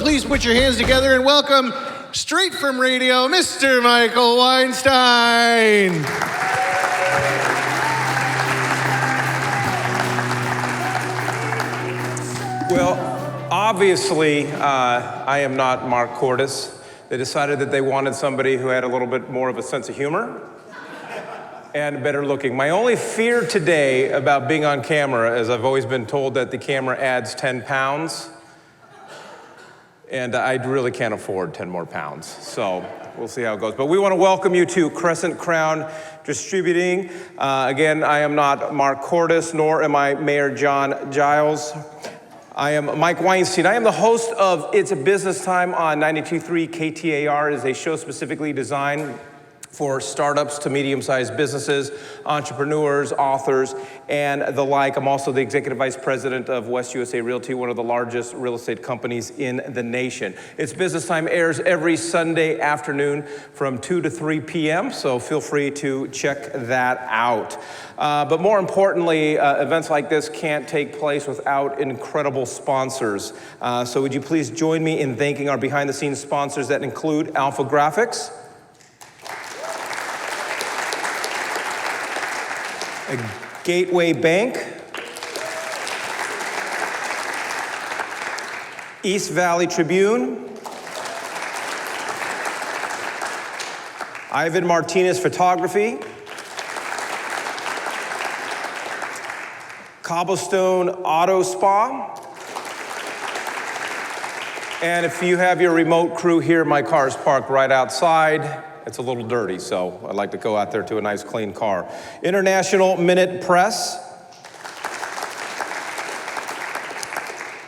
please put your hands together and welcome, straight from radio, Mr. Michael Weinstein. Well, obviously, I am not Mark Cordes. They decided that they wanted somebody who had a little bit more of a sense of humor and better looking. My only fear today about being on camera is I've always been told that the camera adds 10 pounds, and I really can't afford 10 more pounds. So we'll see how it goes. But we want to welcome you to Crescent Crown Distributing. Again, I am not Mark Cordes, nor am I Mayor John Giles. I am Mike Weinstein. I am the host of It's a Business Time on 92.3 KTAR. It is a show specifically designed for startups to medium-sized businesses, entrepreneurs, authors, and the like. I'm also the executive vice president of West USA Realty, one of the largest real estate companies in the nation. It's Business Time airs every Sunday afternoon from 2 to 3 p.m., so feel free to check that out. But more importantly, events like this can't take place without incredible sponsors. So would you please join me in thanking our behind-the-scenes sponsors that include Alpha Graphics, Gateway Bank, East Valley Tribune, Ivan Martinez Photography, Cobblestone Auto Spa, and if you have your remote crew here, my car is parked right outside. It's a little dirty, so I'd like to go out there to a nice clean car. International Minute Press,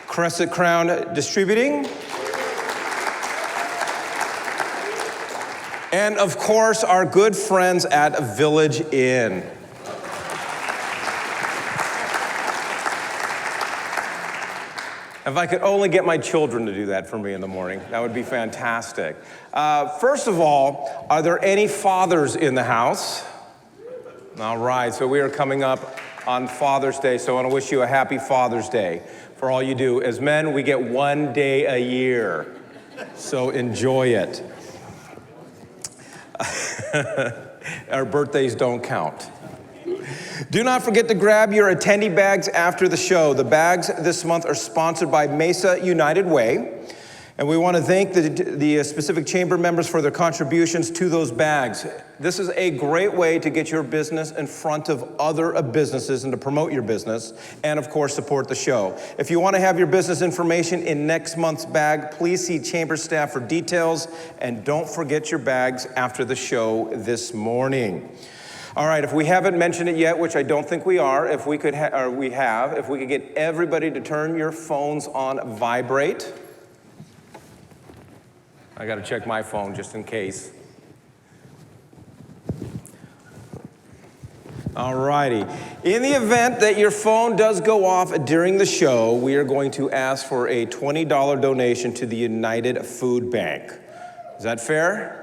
Crescent Crown Distributing, and of course, our good friends at Village Inn. If I could only get my children to do that for me in the morning, that would be fantastic. First of all, are there any fathers in the house? All right, so we are coming up on Father's Day, so I want to wish you a happy Father's Day for all you do. As men, we get one day a year, so enjoy it. Our birthdays don't count. Do not forget to grab your attendee bags after the show. The bags this month are sponsored by Mesa United Way, and we want to thank the specific chamber members for their contributions to those bags. This is a great way to get your business in front of other businesses and to promote your business, and of course, support the show. If you want to have your business information in next month's bag, please see chamber staff for details, and don't forget your bags after the show this morning. All right, if we haven't mentioned it yet, which I don't think we are, if we could get everybody to turn your phones on vibrate. I got to check my phone just in case. All righty. In the event that your phone does go off during the show, we are going to ask for a $20 donation to the United Food Bank. Is that fair?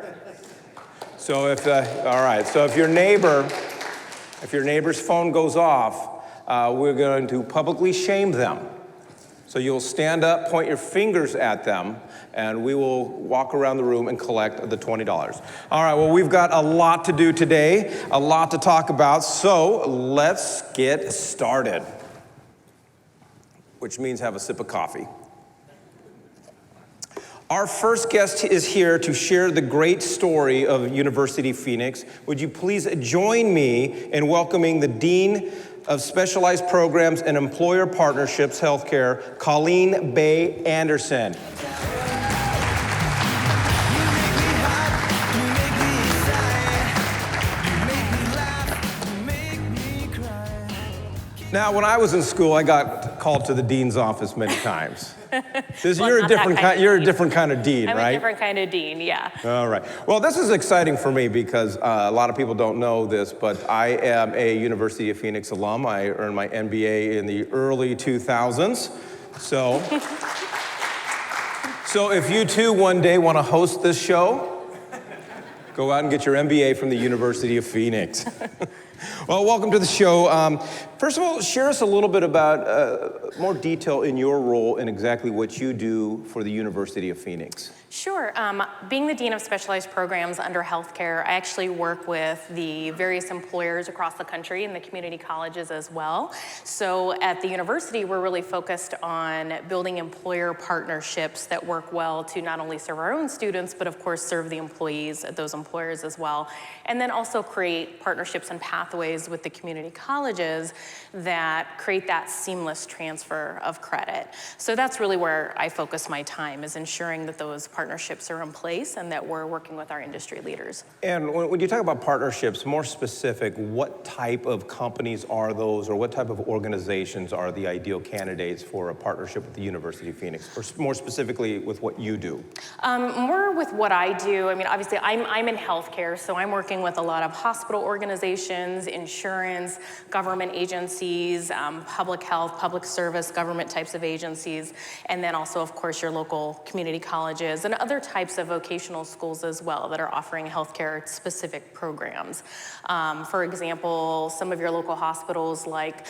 So if your neighbor's phone goes off, we're going to publicly shame them. So you'll stand up, point your fingers at them, and we will walk around the room and collect the $20. All right, well, we've got a lot to do today, a lot to talk about, so let's get started, which means have a sip of coffee. Our first guest is here to share the great story of University of Phoenix. Would you please join me in welcoming the Dean of Specialized Programs and Employer Partnerships Healthcare, Colleen Bay Anderson. Now, when I was in school, I got called to the dean's office many times. You're a different kind of dean, right? I'm a different kind of dean, yeah. All right. Well, this is exciting for me because a lot of people don't know this, but I am a University of Phoenix alum. I earned my MBA in the early 2000s. So if you too one day want to host this show, go out and get your MBA from the University of Phoenix. Well, welcome to the show. First of all, share us a little bit about more detail in your role and exactly what you do for the University of Phoenix. Sure. Being the Dean of Specialized Programs under healthcare, I actually work with the various employers across the country and the community colleges as well. So at the university, we're really focused on building employer partnerships that work well to not only serve our own students, but of course serve the employees at those employers as well. And then also create partnerships and pathways with the community colleges that create that seamless transfer of credit. So that's really where I focus my time, is ensuring that those partnerships are in place and that we're working with our industry leaders. And when you talk about partnerships, more specific, what type of companies are those, or what type of organizations are the ideal candidates for a partnership with the University of Phoenix, or more specifically with what you do? More with what I do. I mean, obviously I'm in healthcare, so I'm working with a lot of hospital organizations, insurance, government agencies, public health, public service, government types of agencies, and then also, of course, your local community colleges and other types of vocational schools as well that are offering healthcare specific programs. For example, some of your local hospitals like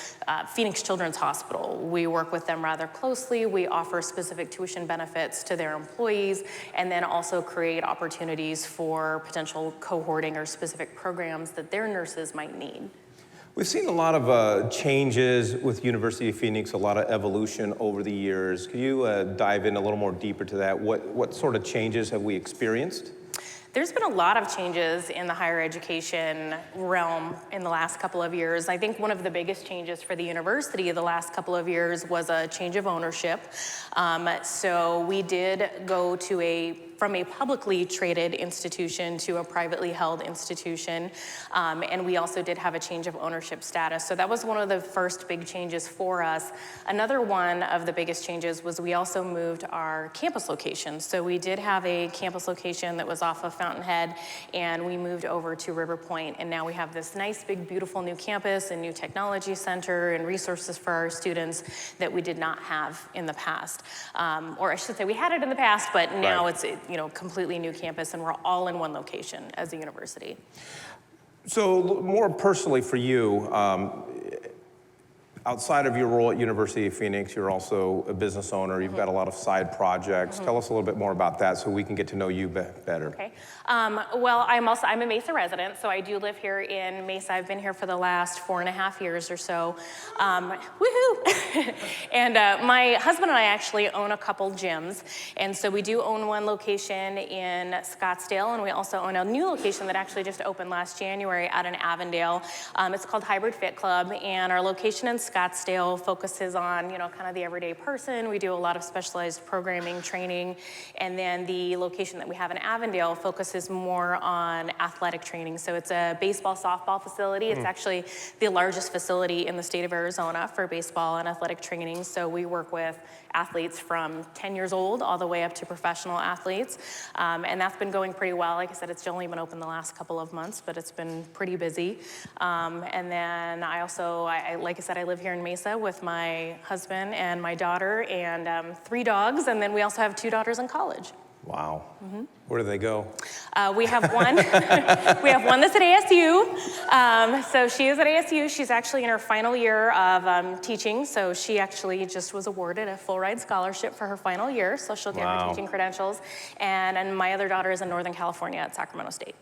Phoenix Children's Hospital, we work with them rather closely. We offer specific tuition benefits to their employees and then also create opportunities for potential cohorting or specific programs that their nurses might need. We've seen a lot of changes with University of Phoenix, a lot of evolution over the years. Could you dive in a little more deeper to that? What sort of changes have we experienced? There's been a lot of changes in the higher education realm in the last couple of years. I think one of the biggest changes for the university the last couple of years was a change of ownership. So we did go to from a publicly traded institution to a privately held institution. And we also did have a change of ownership status. So that was one of the first big changes for us. Another one of the biggest changes was we also moved our campus location. So we did have a campus location that was off of Fountainhead, and we moved over to River Point. And now we have this nice, big, beautiful new campus and new technology center and resources for our students that we did not have in the past. Or I should say we had it in the past, but now it's completely new campus, and we're all in one location as a university. So more personally for you, outside of your role at University of Phoenix, you're also a business owner. You've got a lot of side projects. Tell us a little bit more about that so we can get to know you better. Okay. Well, I'm a Mesa resident, so I do live here in Mesa. I've been here for the last 4.5 years or so. Woohoo! And my husband and I actually own a couple gyms, and so we do own one location in Scottsdale, and we also own a new location that actually just opened last January out in Avondale. It's called Hybrid Fit Club, and our location in Scottsdale focuses on, kind of the everyday person. We do a lot of specialized programming, training, and then the location that we have in Avondale focuses more on athletic training. So it's a baseball, softball facility. It's actually the largest facility in the state of Arizona for baseball and athletic training. So we work with athletes from 10 years old all the way up to professional athletes. And that's been going pretty well. Like I said, it's only been open the last couple of months, but it's been pretty busy. And then I also, like I said, I live here in Mesa with my husband and my daughter and 3 dogs. And then we also have 2 daughters in college. Wow. Where do they go? We have one. We have one that's at ASU. So she is at ASU. She's actually in her final year of teaching. So she actually just was awarded a full ride scholarship for her final year. So she'll get her teaching credentials. And my other daughter is in Northern California at Sacramento State.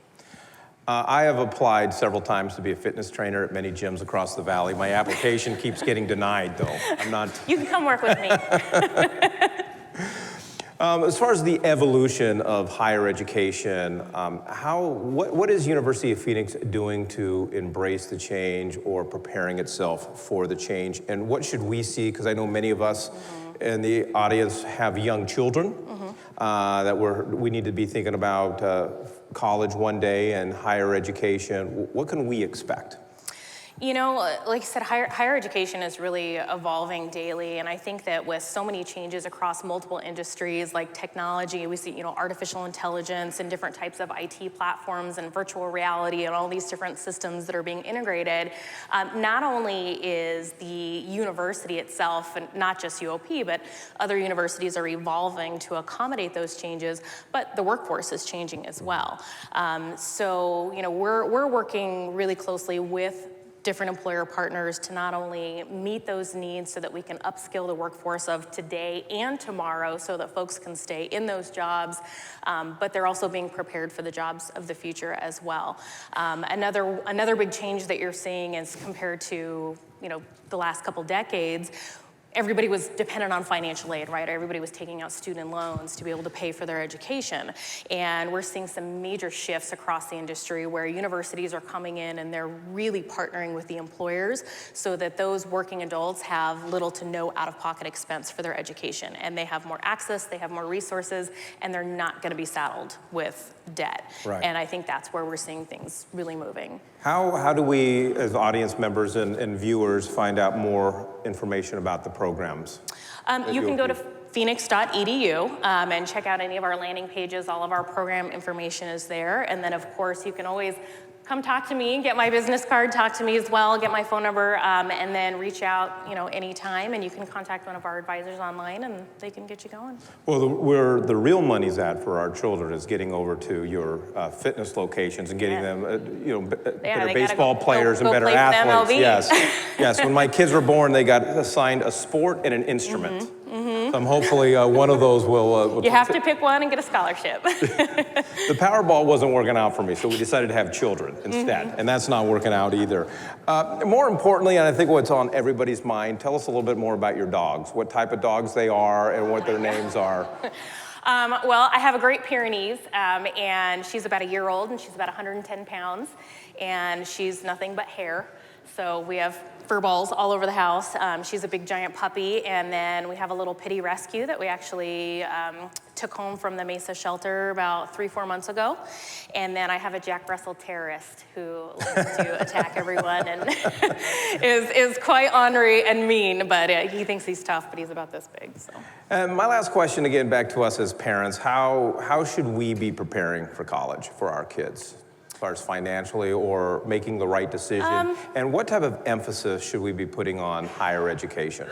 I have applied several times to be a fitness trainer at many gyms across the valley. My application keeps getting denied, though. I'm not. You can come work with me. As far as the evolution of higher education, what is University of Phoenix doing to embrace the change or preparing itself for the change? And what should we see? Because I know many of us in the audience have young children that we need to be thinking about college one day and higher education. What can we expect? Like I said, higher education is really evolving daily, and I think that with so many changes across multiple industries like technology, we see, artificial intelligence and different types of IT platforms and virtual reality and all these different systems that are being integrated. Not only is the university itself, and not just UOP, but other universities are evolving to accommodate those changes, but the workforce is changing as well. So, we're working really closely with different employer partners to not only meet those needs so that we can upskill the workforce of today and tomorrow so that folks can stay in those jobs, but they're also being prepared for the jobs of the future as well. Another big change that you're seeing is compared to the last couple decades, everybody was dependent on financial aid, right? Everybody was taking out student loans to be able to pay for their education. And we're seeing some major shifts across the industry where universities are coming in and they're really partnering with the employers so that those working adults have little to no out-of-pocket expense for their education. And they have more access, they have more resources, and they're not gonna be saddled with debt. Right. And I think that's where we're seeing things really moving. How do we, as audience members and viewers, find out more information about the programs? You can go to phoenix.edu and check out any of our landing pages. All of our program information is there. And then, of course, you can always come talk to me, get my business card, talk to me as well, get my phone number, and then reach out, anytime, and you can contact one of our advisors online, and they can get you going. Well, where the real money's at for our children is getting over to your fitness locations and getting them, better baseball players and better athletes. Yes, yes. When my kids were born, they got assigned a sport and an instrument. So hopefully one of those will. You have to pick one and get a scholarship. The Powerball wasn't working out for me, so we decided to have children instead, and that's not working out either. More importantly, and I think what's on everybody's mind, tell us a little bit more about your dogs, what type of dogs they are and what their names are. Well, I have a Great Pyrenees, and she's about a year old, and she's about 110 pounds, and she's nothing but hair. So we have fur balls all over the house. She's a big giant puppy, and then we have a little pitty rescue that we actually took home from the Mesa shelter about 3-4 months ago. And then I have a Jack Russell terrorist who likes to attack everyone and is quite ornery and mean, but he thinks he's tough, but he's about this big. So. My last question, again, back to us as parents, how should we be preparing for college for our kids? As far as financially or making the right decision? And what type of emphasis should we be putting on higher education?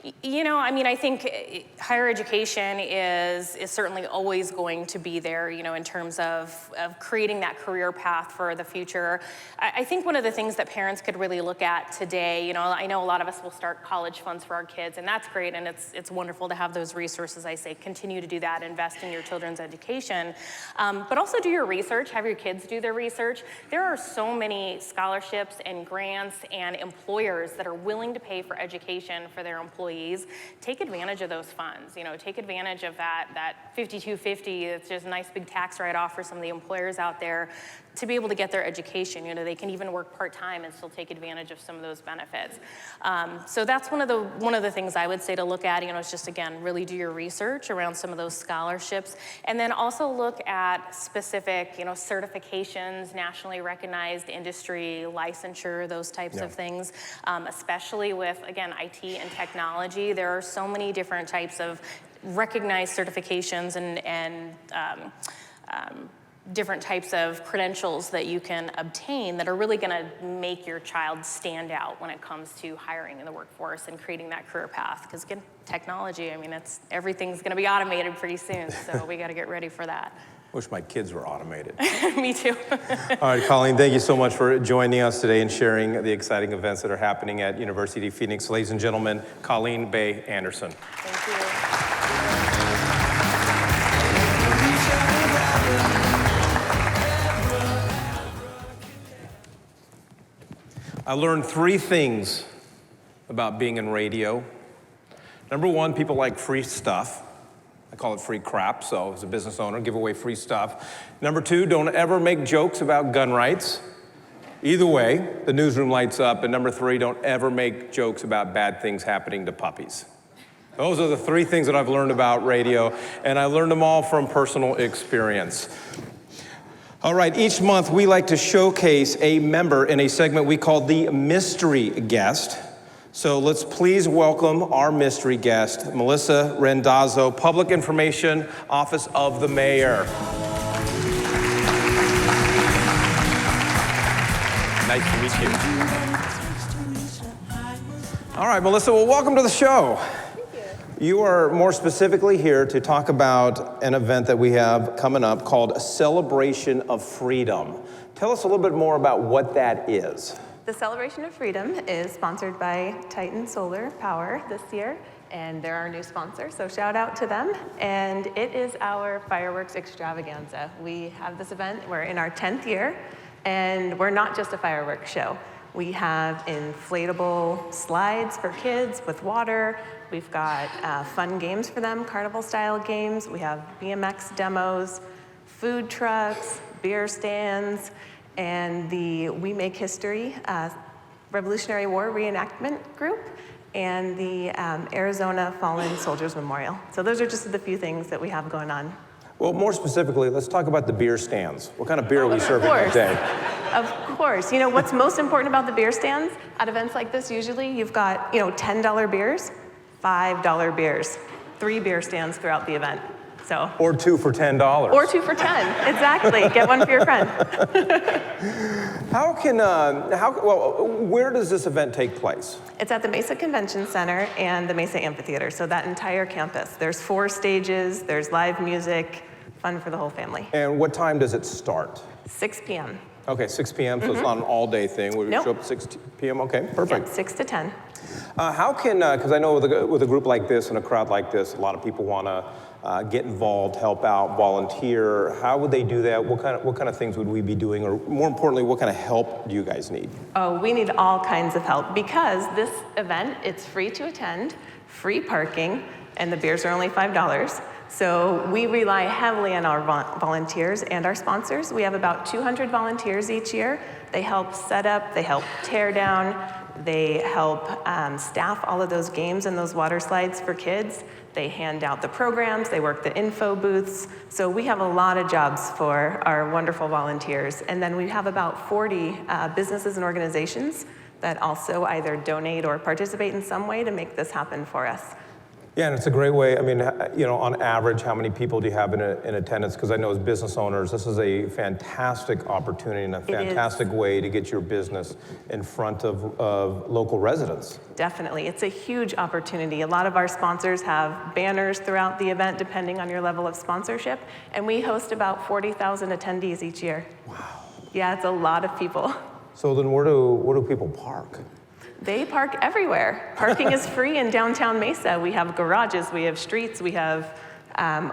I think higher education is certainly always going to be there, in terms of creating that career path for the future. I think one of the things that parents could really look at today, I know a lot of us will start college funds for our kids, and that's great, and it's wonderful to have those resources. I say continue to do that, invest in your children's education, but also do your research, have your kids do their research. There are so many scholarships and grants and employers that are willing to pay for education for their employees. Take advantage of those funds. Take advantage of that 5250. It's just a nice big tax write-off for some of the employers out there to be able to get their education. They can even work part-time and still take advantage of some of those benefits. So that's one of the things I would say to look at. Is just, again, really do your research around some of those scholarships, and then also look at specific, certifications, nationally recognized industry licensure, those types of things. Especially with, again, IT and technology, there are so many different types of recognized certifications and different types of credentials that you can obtain that are really going to make your child stand out when it comes to hiring in the workforce and creating that career path. Because again, technology, everything's going to be automated pretty soon, so we got to get ready for that. Wish my kids were automated. Me too. All right, Colleen, thank you so much for joining us today and sharing the exciting events that are happening at University of Phoenix. Ladies and gentlemen, Colleen Bay Anderson. Thank you. I learned 3 things about being in radio. Number 1, people like free stuff. I call it free crap, so as a business owner, give away free stuff. Number 2, don't ever make jokes about gun rights. Either way, the newsroom lights up. And number 3, don't ever make jokes about bad things happening to puppies. Those are the 3 things that I've learned about radio, and I learned them all from personal experience. All right, each month we like to showcase a member in a segment we call the Mystery Guest. So let's please welcome our mystery guest, Melissa Randazzo, Public Information Office of the Mayor. Nice to meet you. All right, Melissa, well, welcome to the show. You are more specifically here to talk about an event that we have coming up called Celebration of Freedom. Tell us a little bit more about what that is. The Celebration of Freedom is sponsored by Titan Solar Power this year, and they're our new sponsor, so shout out to them. And it is our fireworks extravaganza. We have this event, we're in our 10th year, and we're not just a fireworks show. We have inflatable slides for kids with water. We've got fun games for them, carnival-style games. We have BMX demos, food trucks, beer stands, and the We Make History Revolutionary War reenactment group, and the Arizona Fallen Soldiers Memorial. So those are just the few things that we have going on. Well, more specifically, let's talk about the beer stands. What kind of beer are we serving that day? Of course. You know, what's most important about the beer stands at events like this, usually you've got, $10 beers, $5 beers, 3 beer stands throughout the event. So. Or 2 for $10. Or 2 for 10, exactly. Get one for your friend. Where does this event take place? It's at the Mesa Convention Center and the Mesa Amphitheater, so that entire campus. There's 4 stages, there's live music, fun for the whole family. And what time does it start? 6 p.m. Okay, 6 p.m., so it's not an all-day thing. We Nope. show up at 6 p.m., okay, perfect. Yeah, 6 to 10. Because I know with a group like this and a crowd like this, a lot of people want to get involved, help out, volunteer. How would they do that? What kind of things would we be doing? Or more importantly, what kind of help do you guys need? Oh, we need all kinds of help because this event, it's free to attend, free parking, and the beers are only $5. So we rely heavily on our volunteers and our sponsors. We have about 200 volunteers each year. They help set up, they help tear down, they help staff all of those games and those water slides for kids. They hand out the programs, they work the info booths. So we have a lot of jobs for our wonderful volunteers. And then we have about 40 businesses and organizations that also either donate or participate in some way to make this happen for us. Yeah, and it's a great way. I mean, on average, how many people do you have in attendance? Because I know as business owners, this is a fantastic opportunity and a fantastic way to get your business in front of local residents. Definitely, it's a huge opportunity. A lot of our sponsors have banners throughout the event, depending on your level of sponsorship, and we host about 40,000 attendees each year. Wow. Yeah, it's a lot of people. So then where do people park? They park everywhere. Parking is free in downtown Mesa. We have garages, we have streets, we have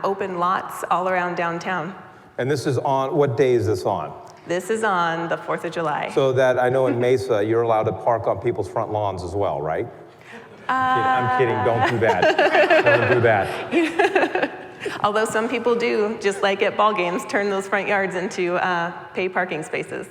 open lots all around downtown. And this is on, what day is this on? This is on the 4th of July. So that I know in Mesa, you're allowed to park on people's front lawns as well, right? I'm kidding, don't do that. Don't do that. Although some people do, just like at ball games, turn those front yards into paid parking spaces.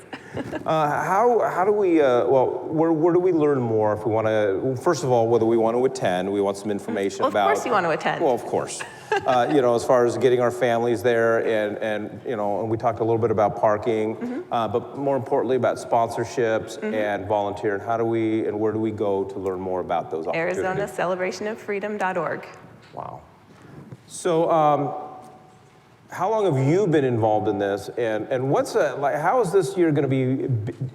How do we, where do we learn more if we want to, first of all, whether we want to attend, we want some information about. Of course you want to attend. Well, of course. As far as getting our families there and we talked a little bit about parking, but more importantly about sponsorships and volunteer, and where do we go to learn more about those opportunities? ArizonaCelebrationOfFreedom.org. Wow. So, how long have you been involved in this, and how is this year going to be?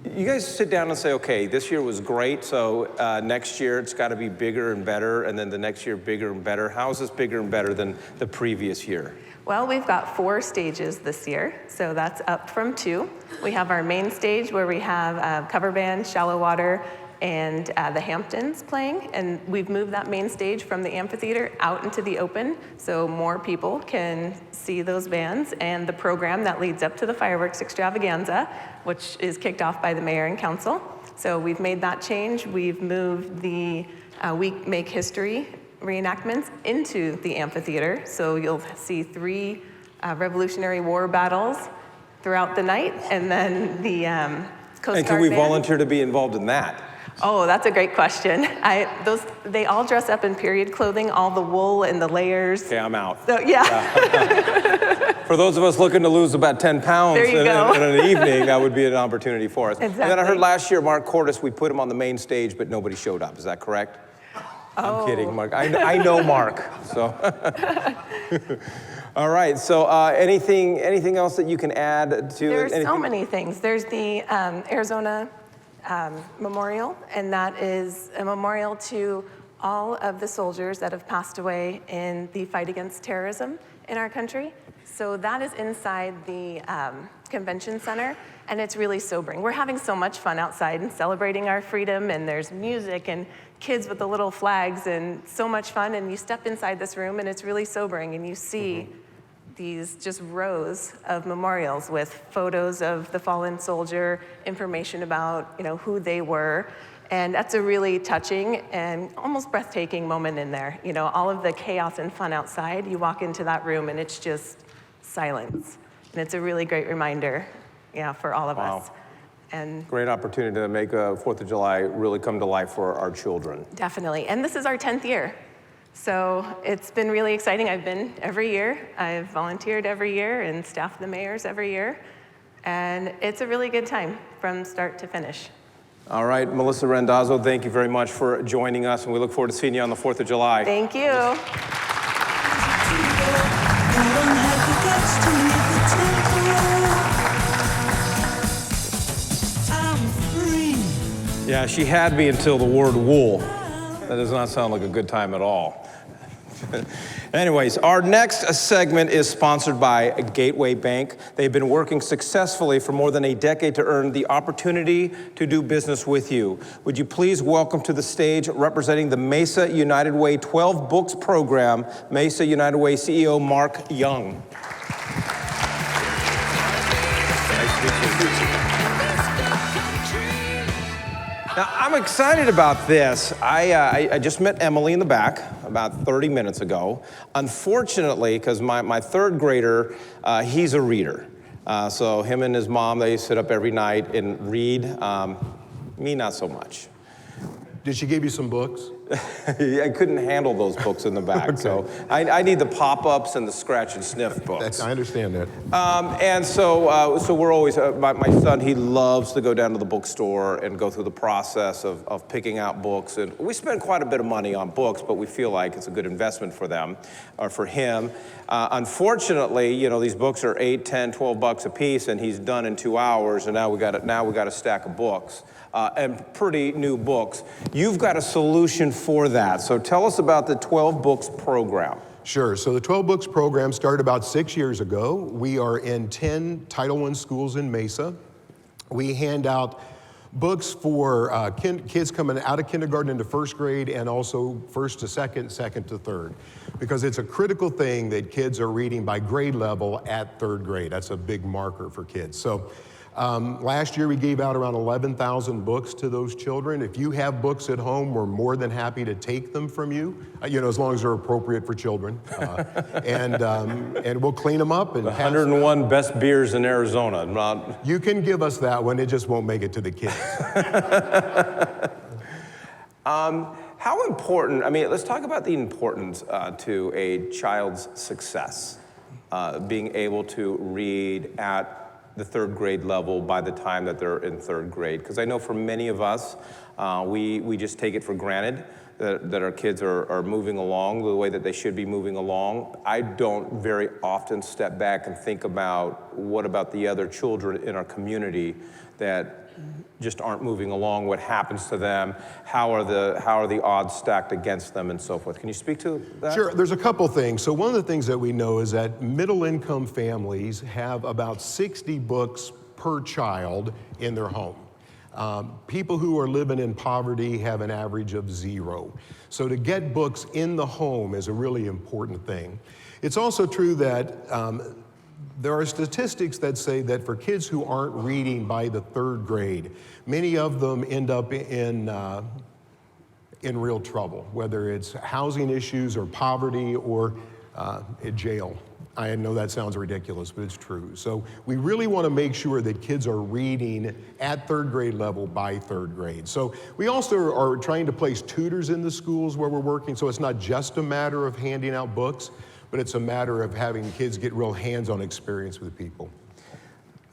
You guys sit down and say, okay, this year was great, so next year it's got to be bigger and better, and then the next year bigger and better. How is this bigger and better than the previous year? Well, we've got 4 stages this year, so that's up from 2. We have our main stage where we have cover band, Shallow Water, and the Hamptons playing, and we've moved that main stage from the amphitheater out into the open so more people can see those bands and the program that leads up to the fireworks extravaganza, which is kicked off by the mayor and council. So we've made that change. We've moved the We Make History reenactments into the amphitheater, so you'll see 3 Revolutionary War battles throughout the night, and then the Coast Guard And can we band. volunteer to be involved in that? Oh, that's a great question. They all dress up in period clothing, all the wool and the layers. Okay, I'm out. So, yeah. For those of us looking to lose about 10 pounds There you go. in an evening, that would be an opportunity for us. Exactly. And then I heard last year, Mark Cordes, we put him on the main stage, but nobody showed up. Is that correct? I'm kidding, Mark. I know Mark, so. All right, so anything else that you can add to it? There's so many things. There's the Arizona Memorial, and that is a memorial to all of the soldiers that have passed away in the fight against terrorism in our country. So that is inside the Convention Center, and it's really sobering. We're having so much fun outside and celebrating our freedom, and there's music and kids with the little flags and so much fun, and you step inside this room and it's really sobering, and you see these just rows of memorials with photos of the fallen soldier, information about who they were. And that's a really touching and almost breathtaking moment in there. All of the chaos and fun outside, you walk into that room and it's just silence. And it's a really great reminder, for all of us. And great opportunity to make 4th of July really come to life for our children. Definitely, and this is our 10th year. So it's been really exciting. I've been every year. I've volunteered every year and staffed the mayors every year. And it's a really good time from start to finish. All right, Melissa Randazzo, thank you very much for joining us, and we look forward to seeing you on the 4th of July. Thank you. Yeah, she had me until the word wool. That does not sound like a good time at all. Anyways, our next segment is sponsored by Gateway Bank. They've been working successfully for more than a decade to earn the opportunity to do business with you. Would you please welcome to the stage, representing the Mesa United Way 12 Books program, Mesa United Way CEO Mark Young. Now, I'm excited about this. I just met Emily in the back about 30 minutes ago. Unfortunately, because my third grader, he's a reader. So him and his mom, they sit up every night and read. Me, not so much. Did she give you some books? I couldn't handle those books in the back, okay. So I need the pop-ups and the scratch and sniff books. I understand that. And so we're always, my son, he loves to go down to the bookstore and go through the process of picking out books. And we spend quite a bit of money on books, but we feel like it's a good investment for them, or for him. Unfortunately, these books are $8, $10, $12 a piece, and he's done in 2 hours, and now we got a stack of books. And pretty new books. You've got a solution for that. So tell us about the 12 Books program. Sure. So the 12 Books program started about 6 years ago. We are in 10 Title I schools in Mesa. We hand out books for kids coming out of kindergarten into first grade, and also first to second, second to third. Because it's a critical thing that kids are reading by grade level at third grade. That's a big marker for kids. So last year we gave out around 11,000 books to those children. If you have books at home, we're more than happy to take them from you, as long as they're appropriate for children. And we'll clean them up. And 101 best beers in Arizona. You can give us that one, it just won't make it to the kids. How important, let's talk about the importance to a child's success, being able to read at the third grade level by the time that they're in third grade. Because I know for many of us, we just take it for granted that our kids are moving along the way that they should be moving along. I don't very often step back and think about what about the other children in our community that just aren't moving along, what happens to them, how are the odds stacked against them, and so forth. Can you speak to that? Sure, there's a couple things. So one of the things that we know is that middle-income families have about 60 books per child in their home. People who are living in poverty have an average of 0. So to get books in the home is a really important thing. It's also true that there are statistics that say that for kids who aren't reading by the third grade, many of them end up in real trouble, whether it's housing issues or poverty or in jail. I know that sounds ridiculous, but it's true. So we really want to make sure that kids are reading at third grade level by third grade. So we also are trying to place tutors in the schools where we're working, so it's not just a matter of handing out books, but it's a matter of having kids get real hands-on experience with people.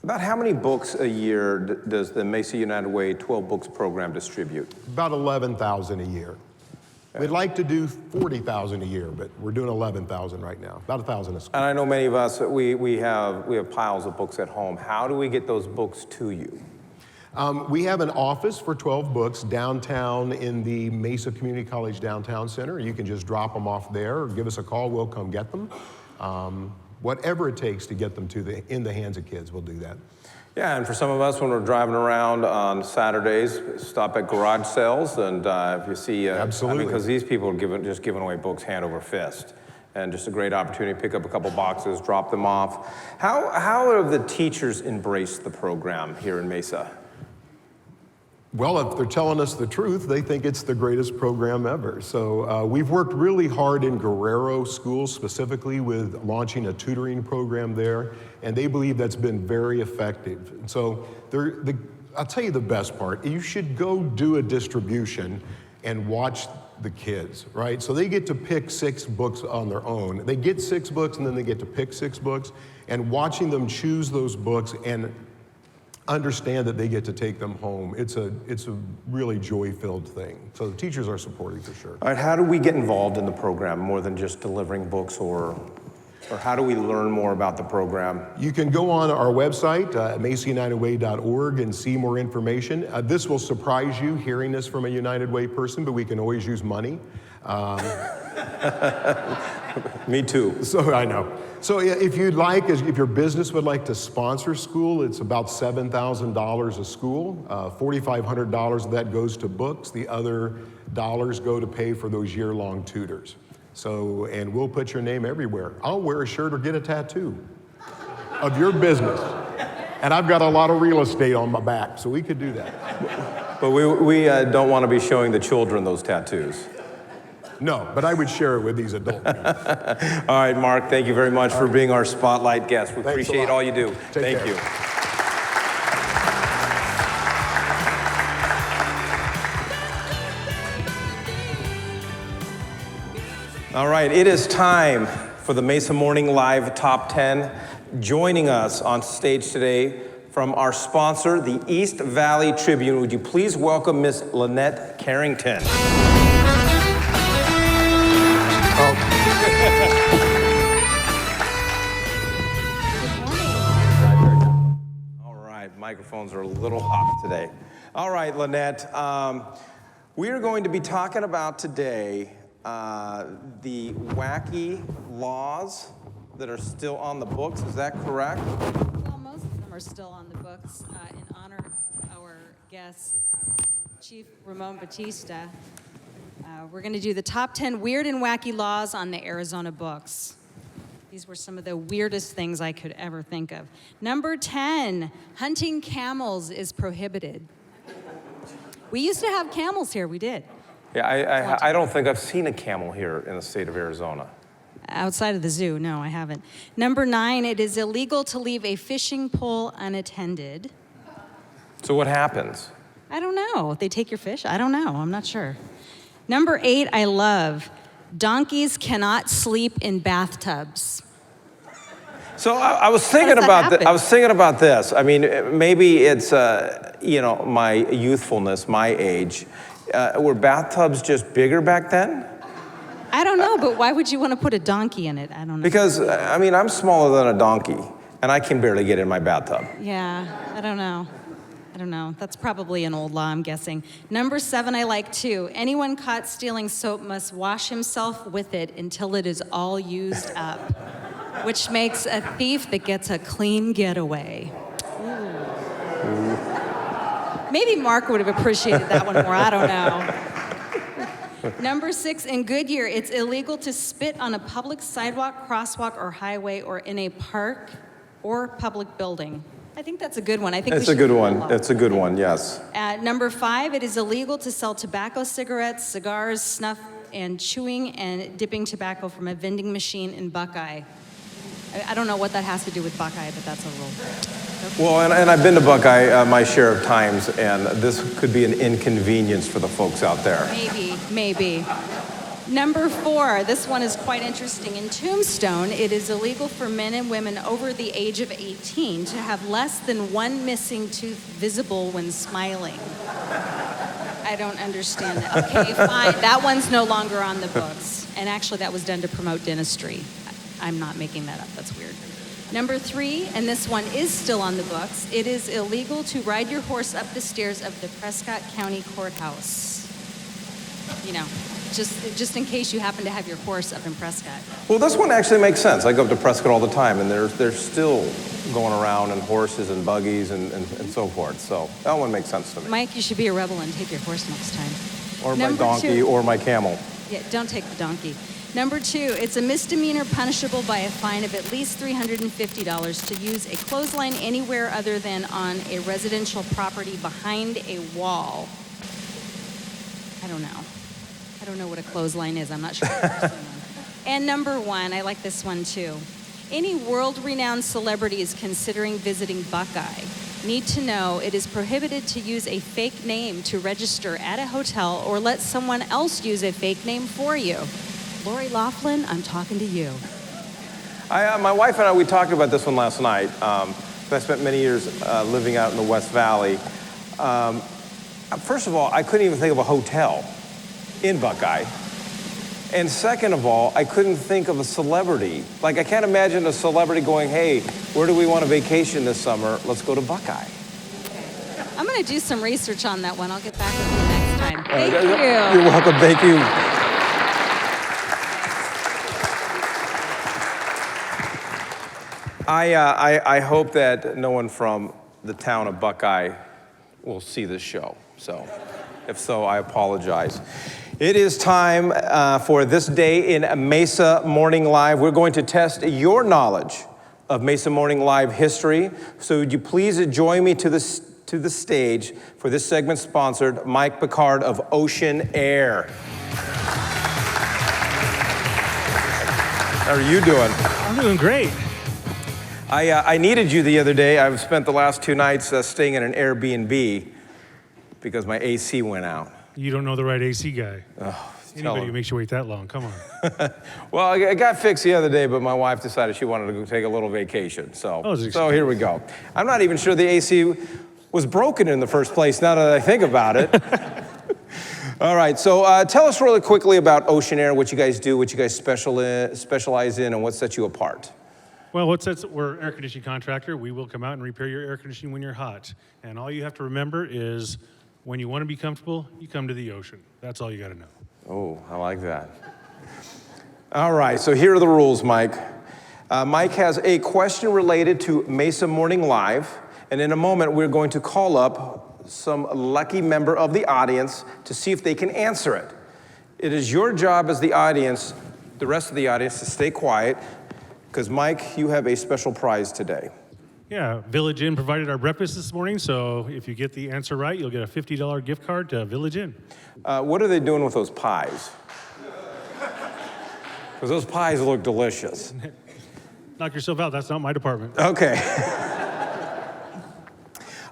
About how many books a year does the Mesa United Way 12 Books program distribute? About 11,000 a year. We'd like to do 40,000 a year, but we're doing 11,000 right now, about 1,000 a school. And I know many of us, we have piles of books at home. How do we get those books to you? We have an office for 12 books downtown in the Mesa Community College Downtown Center. You can just drop them off there or give us a call, we'll come get them. whatever it takes to get them in the hands of kids, we'll do that. Yeah, and for some of us, when we're driving around on Saturdays, stop at garage sales, and if you see, Absolutely. because these people are just giving away books hand over fist, and just a great opportunity to pick up a couple boxes, drop them off. How have the teachers embraced the program here in Mesa? Well, if they're telling us the truth, they think it's the greatest program ever. So we've worked really hard in Guerrero schools, specifically with launching a tutoring program there, and they believe that's been very effective. And so I'll tell you the best part. You should go do a distribution and watch the kids, right? So they get to pick 6 books on their own. They get 6 books, and then they get to pick 6 books, and watching them choose those books and understand that they get to take them home. It's a really joy-filled thing. So the teachers are supporting for sure. All right, how do we get involved in the program more than just delivering books, or how do we learn more about the program? You can go on our website, MesaUnitedWay.org, and see more information. This will surprise you hearing this from a United Way person, but we can always use money. Me too. So I know. So if you'd like, if your business would like to sponsor school, it's about $7,000 a school. $4,500 of that goes to books. The other dollars go to pay for those year-long tutors. So, and we'll put your name everywhere. I'll wear a shirt or get a tattoo of your business. And I've got a lot of real estate on my back, so we could do that. But we don't want to be showing the children those tattoos. No, but I would share it with these adults. All right, Mark, thank you very much for being our spotlight guest. We appreciate all you do. Thank you. All right, it is time for the Mesa Morning Live Top 10. Joining us on stage today from our sponsor, the East Valley Tribune, would you please welcome Miss Lynette Carrington. All right, microphones are a little hot today. All right, Lynette, we are going to be talking about today the wacky laws that are still on the books. Is that correct? Well, most of them are still on the books in honor of our guest, Chief Ramon Batista. We're going to do the top 10 weird and wacky laws on the Arizona books. These were some of the weirdest things I could ever think of. Number 10, hunting camels is prohibited. We used to have camels here, we did. Yeah, I don't think I've seen a camel here in the state of Arizona. Outside of the zoo, no, I haven't. Number 9, it is illegal to leave a fishing pole unattended. So what happens? I don't know. They take your fish? I don't know. I'm not sure. Number 8, I love. Donkeys cannot sleep in bathtubs. So I was thinking about this. I was thinking about this. I mean, maybe it's my youthfulness, my age. Were bathtubs just bigger back then? I don't know, but why would you want to put a donkey in it? I don't know. Because I mean, I'm smaller than a donkey, and I can barely get in my bathtub. Yeah, I don't know. That's probably an old law, I'm guessing. Number 7, I like too. Anyone caught stealing soap must wash himself with it until it is all used up, which makes a thief that gets a clean getaway. Ooh. Maybe Mark would have appreciated that one more, I don't know. Number 6, in Goodyear, it's illegal to spit on a public sidewalk, crosswalk, or highway, or in a park or public building. I think that's a good one. It's a good one. It's a good one, yes. Number 5, it is illegal to sell tobacco, cigarettes, cigars, snuff, and chewing and dipping tobacco from a vending machine in Buckeye. I don't know what that has to do with Buckeye, but that's a rule. Well, and I've been to Buckeye my share of times, and this could be an inconvenience for the folks out there. Maybe. Number 4, this one is quite interesting. In Tombstone, it is illegal for men and women over the age of 18 to have less than one missing tooth visible when smiling. I don't understand that. Okay, fine. That one's no longer on the books. And actually, that was done to promote dentistry. I'm not making that up. That's weird. Number 3, and this one is still on the books, it is illegal to ride your horse up the stairs of the Prescott County Courthouse. just in case you happen to have your horse up in Prescott. Well, this one actually makes sense. I go up to Prescott all the time, and they're still going around in horses and buggies and so forth. So that one makes sense to me. Mike, you should be a rebel and take your horse next time. Or my Number donkey, 2. or my camel. Yeah, don't take the donkey. Number 2, it's a misdemeanor punishable by a fine of at least $350 to use a clothesline anywhere other than on a residential property behind a wall. I don't know. I don't know what a clothesline is. I'm not sure. And number 1, I like this one too. Any world-renowned celebrities considering visiting Buckeye need to know it is prohibited to use a fake name to register at a hotel or let someone else use a fake name for you. Lori Laughlin, I'm talking to you. My wife and I, we talked about this one last night. I spent many years living out in the West Valley. First of all, I couldn't even think of a hotel in Buckeye. And second of all, I couldn't think of a celebrity. Like, I can't imagine a celebrity going, hey, where do we want a vacation this summer? Let's go to Buckeye. I'm going to do some research on that one. I'll get back with you next time. Thank you. You're welcome. Thank you. I hope that no one from the town of Buckeye will see this show. So, if so, I apologize. It is time for this day in Mesa Morning Live. We're going to test your knowledge of Mesa Morning Live history. So would you please join me to the stage for this segment sponsored Mike Picard of Ocean Air. How are you doing? I'm doing great. I needed you the other day. I've spent the last 2 nights staying in an Airbnb because my AC went out. You don't know the right AC guy. Oh, Anybody who makes you wait that long, come on. Well, I got fixed the other day, but my wife decided she wanted to go take a little vacation. So here we go. I'm not even sure the AC was broken in the first place now that I think about it. All right, so tell us really quickly about Ocean Air, what you guys do, what you guys specialize in, and what sets you apart. Well, we're an air conditioning contractor. We will come out and repair your air conditioning when you're hot. And all you have to remember is when you want to be comfortable, you come to the ocean. That's all you got to know. Oh, I like that. All right, so here are the rules, Mike. Mike has a question related to Mesa Morning Live, and in a moment we're going to call up some lucky member of the audience to see if they can answer it. It is your job as the audience, the rest of the audience, to stay quiet, because Mike, you have a special prize today. Yeah, Village Inn provided our breakfast this morning, so if you get the answer right, you'll get a $50 gift card to Village Inn. What are they doing with those pies? Because those pies look delicious. Knock yourself out, that's not my department. Okay.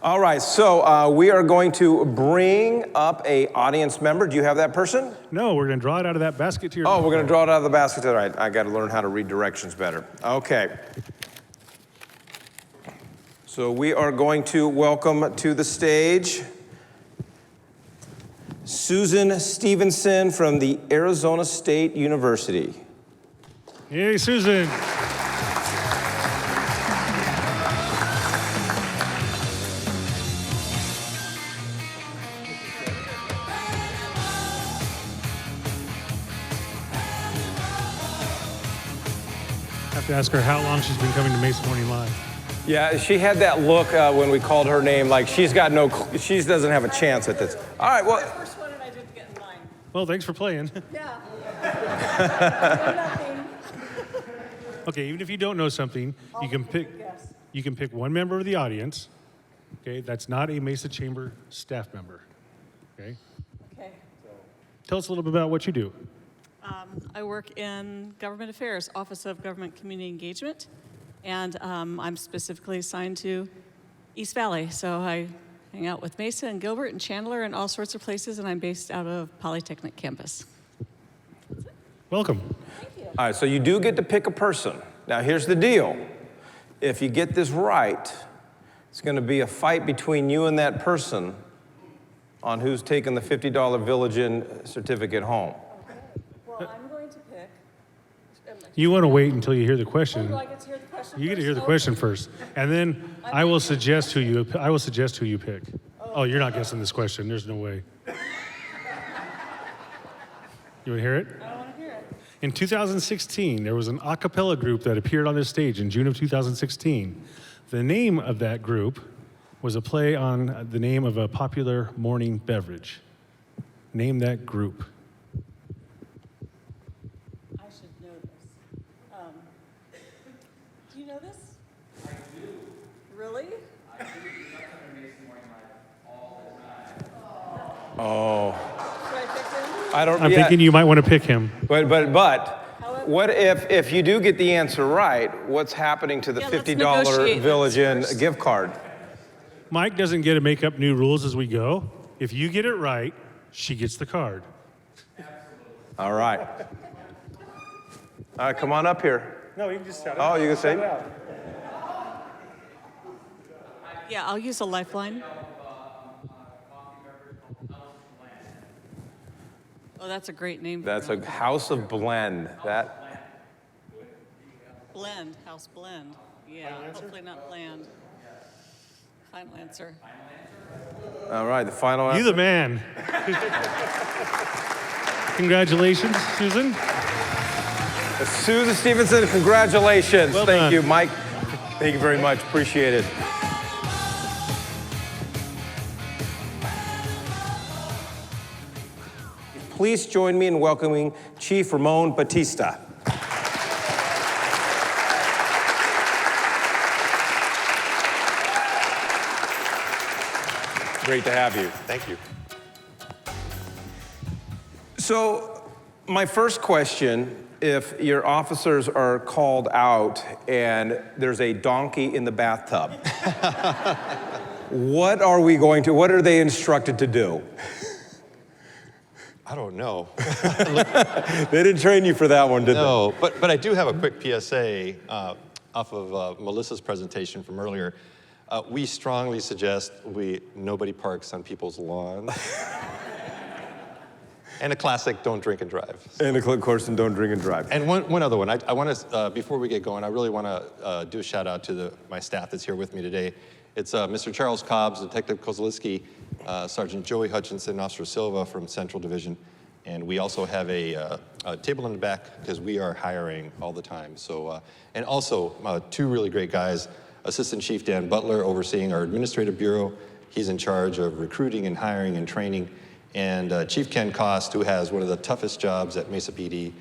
All right, so we are going to bring up a audience member. Do you have that person? No, we're gonna draw it out of that basket to your Oh, we're gonna draw it out of the basket. All right, I gotta learn how to read directions better. Okay. So we are going to welcome to the stage Susan Stevenson from the Arizona State University. Hey, Susan. I have to ask her how long she's been coming to Mesa Morning Live. Yeah, she had that look when we called her name, like she doesn't have a chance at this. All right, well. First one and I didn't get in line. Well, thanks for playing. Yeah. Okay, even if you don't know something, you can pick one member of the audience. Okay, that's not a Mesa Chamber staff member. Okay. Okay. Tell us a little bit about what you do. I work in Government Affairs, Office of Government Community Engagement, and I'm specifically assigned to East Valley. So I hang out with Mesa and Gilbert and Chandler and all sorts of places, and I'm based out of Polytechnic campus. Welcome. Thank you. All right, so you do get to pick a person. Now, here's the deal. If you get this right, it's going to be a fight between you and that person on who's taking the $50 Village Inn certificate home. Okay. Well, I'm going to pick. You want to wait until you hear the question. Do I get to hear the question You get to first? hear the question first, and then I will suggest who you pick. Oh, you're not guessing this question. There's no way. You want to hear it? I want to hear it. In 2016, there was an a cappella group that appeared on this stage in June of 2016. The name of that group was a play on the name of a popular morning beverage. Name that group. I should know this. Do you know this? I do. Really? I do. Oh. Should I pick him? I don't. I'm yeah. thinking you might want to pick him. But what if you do get the answer right? What's happening to the Yeah, let's $50 negotiate Village this Inn first. gift card? Mike doesn't get to make up new rules as we go. If you get it right, she gets the card. All right. All right, come on up here. No, you can just shout it Oh, you can say. Yeah, I'll use a lifeline. Oh, that's a great name. That's a house of blend. That. Blend, house blend. Yeah, hopefully not bland. Final answer. All right, the final answer. You the man. Congratulations, Susan. Susan Stevenson, congratulations. Well Thank done. you, Mike. Thank you very much. Appreciate it. Please join me in welcoming Chief Ramon Batista. Great to have you. Thank you. So, my first question, if your officers are called out and there's a donkey in the bathtub, what are they instructed to do? I don't know. They didn't train you for that one, did No, but I do have a quick PSA off of Melissa's presentation from earlier. We strongly suggest nobody parks on people's lawns. And a classic, don't drink and drive. And of course, don't drink and drive. And one other one. I want to, before we get going, I really want to do a shout out to my staff that's here with me today. It's Mr. Charles Cobbs, Detective Kozlowski, Sergeant Joey Hutchinson, Officer Silva from Central Division. And we also have a table in the back because we are hiring all the time. So, and also two really great guys, Assistant Chief Dan Butler overseeing our administrative bureau. He's in charge of recruiting and hiring and training. And Chief Ken Cost, who has one of the toughest jobs at Mesa PD.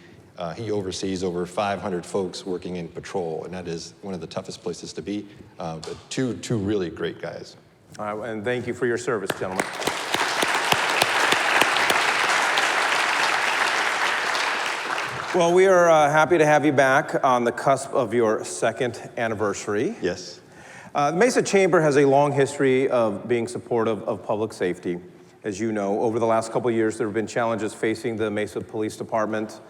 He oversees over 500 folks working in patrol, and that is one of the toughest places to be. But two really great guys. And thank you for your service, gentlemen. Well, we are happy to have you back on the cusp of your second anniversary. Yes. The Mesa Chamber has a long history of being supportive of public safety. As you know, over the last couple of years, there have been challenges facing the Mesa Police Department.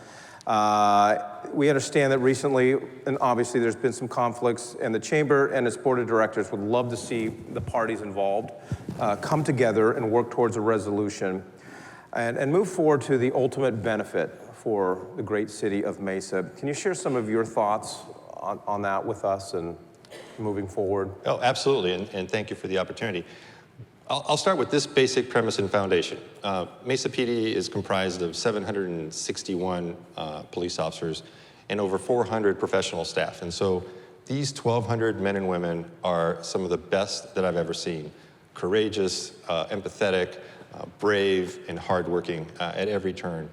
We understand that recently, and obviously there's been some conflicts, and the Chamber and its board of directors would love to see the parties involved come together and work towards a resolution and move forward to the ultimate benefit for the great city of Mesa. Can you share some of your thoughts on that with us and moving forward? Oh, absolutely, and thank you for the opportunity. I'll start with this basic premise and foundation. Mesa PD is comprised of 761 police officers and over 400 professional staff. And so these 1,200 men and women are some of the best that I've ever seen. Courageous, empathetic, brave, and hardworking at every turn.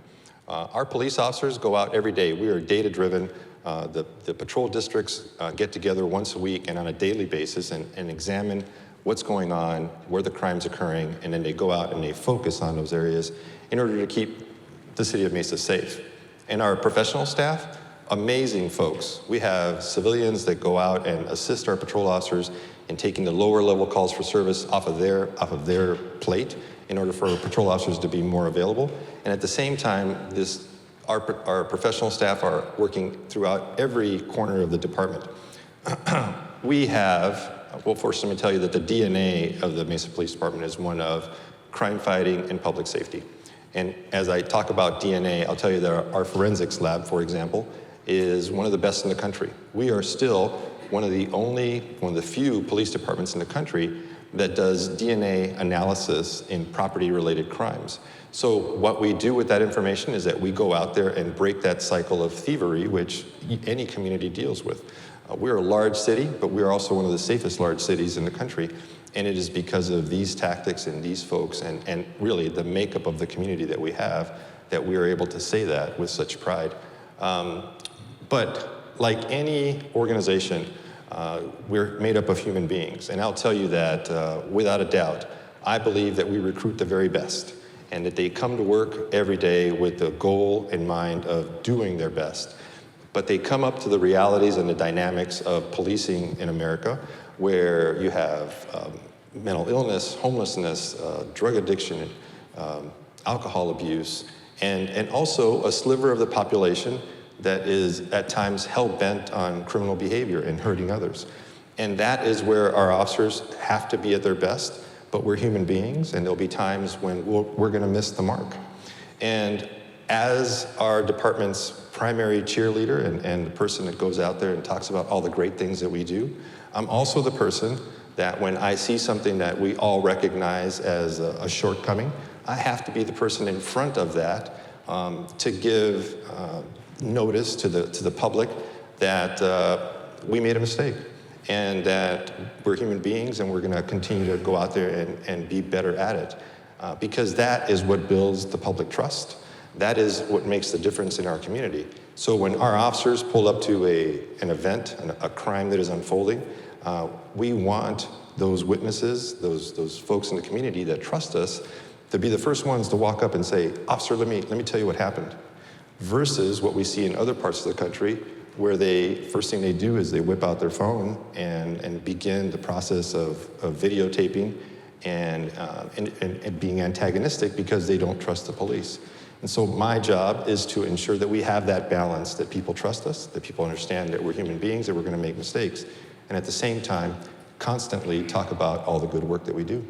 Our police officers go out every day. We are data-driven. The patrol districts get together once a week and on a daily basis and examine what's going on, where the crime's occurring, and then they go out and they focus on those areas in order to keep the city of Mesa safe. And our professional staff, amazing folks. We have civilians that go out and assist our patrol officers in taking the lower level calls for service off of their plate in order for our patrol officers to be more available. And at the same time, our professional staff are working throughout every corner of the department. We have, well, first let me tell you that the DNA of the Mesa Police Department is one of crime fighting and public safety. And as I talk about DNA, I'll tell you that our forensics lab, for example, is one of the best in the country. We are still one of the few police departments in the country that does DNA analysis in property-related crimes. So what we do with that information is that we go out there and break that cycle of thievery, which any community deals with. We're a large city, but we're also one of the safest large cities in the country. And it is because of these tactics and these folks and really the makeup of the community that we have that we are able to say that with such pride. But like any organization, we're made up of human beings. And I'll tell you that without a doubt, I believe that we recruit the very best and that they come to work every day with the goal in mind of doing their best. But they come up to the realities and the dynamics of policing in America, where you have mental illness, homelessness, drug addiction, alcohol abuse, and also a sliver of the population that is at times hell-bent on criminal behavior and hurting others. And that is where our officers have to be at their best, but we're human beings, and there'll be times when we're gonna miss the mark. And as our department's primary cheerleader and the person that goes out there and talks about all the great things that we do, I'm also the person that when I see something that we all recognize as a shortcoming, I have to be the person in front of that to give notice to the public that we made a mistake and that we're human beings and we're gonna continue to go out there and be better at it. Because that is what builds the public trust. That is what makes the difference in our community. So when our officers pull up to an event, a crime that is unfolding, we want those witnesses, those folks in the community that trust us, to be the first ones to walk up and say, "Officer, let me tell you what happened." Versus what we see in other parts of the country, where first thing they do is they whip out their phone and begin the process of videotaping and being antagonistic because they don't trust the police. And so my job is to ensure that we have that balance, that people trust us, that people understand that we're human beings, that we're gonna make mistakes, and at the same time, constantly talk about all the good work that we do.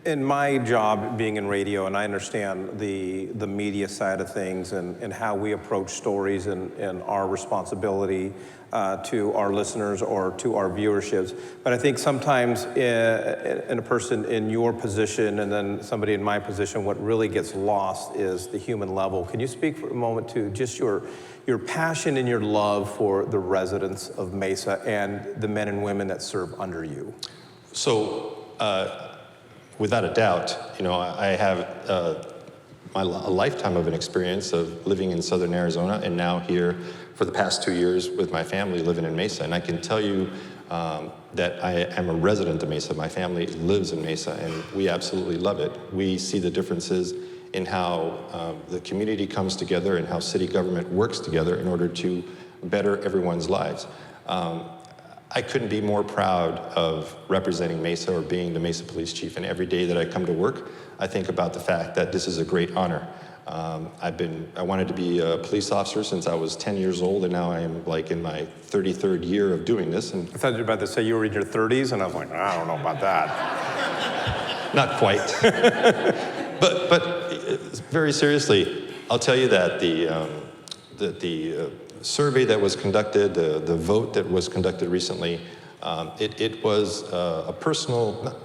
In my job being in radio, and I understand the media side of things and how we approach stories and our responsibility to our listeners or to our viewerships. But I think sometimes in a person in your position and then somebody in my position, what really gets lost is the human level. Can you speak for a moment to just your passion and your love for the residents of Mesa and the men and women that serve under you? So, without a doubt, I have a lifetime of an experience of living in Southern Arizona and now here for the past 2 years with my family living in Mesa. And I can tell you that I am a resident of Mesa. My family lives in Mesa and we absolutely love it. We see the differences in how the community comes together and how city government works together in order to better everyone's lives. I couldn't be more proud of representing Mesa or being the Mesa Police Chief. And every day that I come to work, I think about the fact that this is a great honor. I wanted to be a police officer since I was 10 years old, and now I am like in my 33rd year of doing this. And I thought you were about to say you were in your 30s, and I was like, I don't know about that. Not quite. but very seriously, I'll tell you that the survey that was conducted, the vote that was conducted recently, it was a not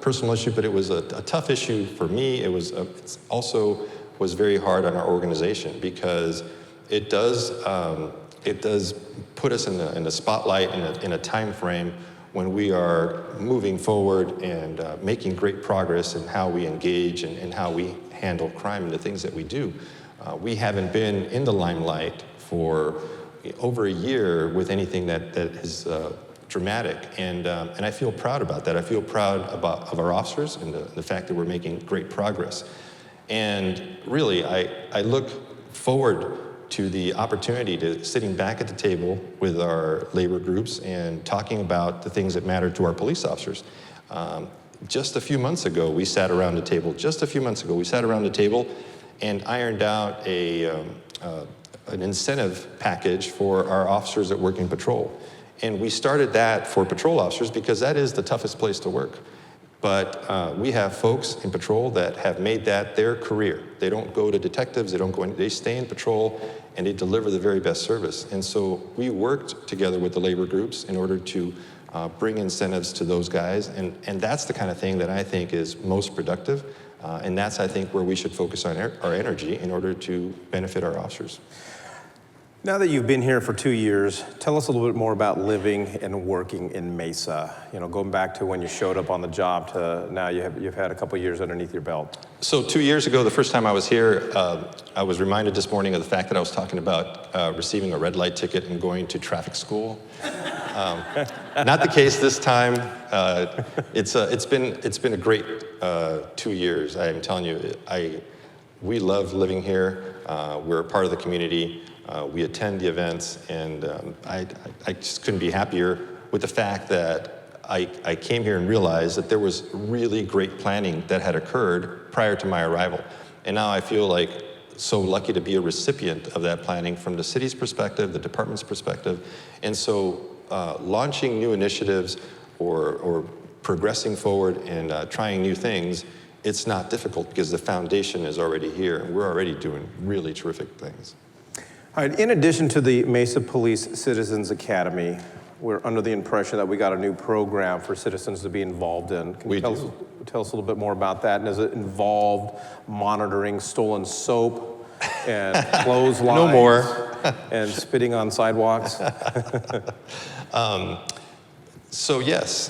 personal issue, but it was a tough issue for me. It also was very hard on our organization because it does put us in the spotlight in a time frame when we are moving forward and making great progress in how we engage and how we handle crime and the things that we do. We haven't been in the limelight for over a year with anything that is dramatic, and I feel proud about that. I feel proud of our officers and the fact that we're making great progress. And really, I look forward to the opportunity to sitting back at the table with our labor groups and talking about the things that matter to our police officers. Just a few months ago, we sat around the table. And ironed out an incentive package for our officers that work in patrol. And we started that for patrol officers because that is the toughest place to work. But we have folks in patrol that have made that their career. They don't go to detectives, they stay in patrol and they deliver the very best service. And so we worked together with the labor groups in order to bring incentives to those guys, and that's the kind of thing that I think is most productive, and that's, I think, where we should focus on our energy in order to benefit our officers. Now that you've been here for 2 years, tell us a little bit more about living and working in Mesa. You know, going back to when you showed up on the job to now you've had a couple years underneath your belt. So 2 years ago, the first time I was here, I was reminded this morning of the fact that I was talking about receiving a red light ticket and going to traffic school. Not the case this time. It's been a great 2 years. I am telling you, we love living here. We're a part of the community. We attend the events, and I just couldn't be happier with the fact that I came here and realized that there was really great planning that had occurred prior to my arrival. And now I feel like so lucky to be a recipient of that planning from the city's perspective, the department's perspective. And so launching new initiatives or progressing forward and trying new things, it's not difficult because the foundation is already here, and we're already doing really terrific things. All right, in addition to the Mesa Police Citizens Academy, we're under the impression that we got a new program for citizens to be involved in. Can you tell us a little bit more about that? And does it involve monitoring stolen soap and clotheslines? No more. And spitting on sidewalks? So yes,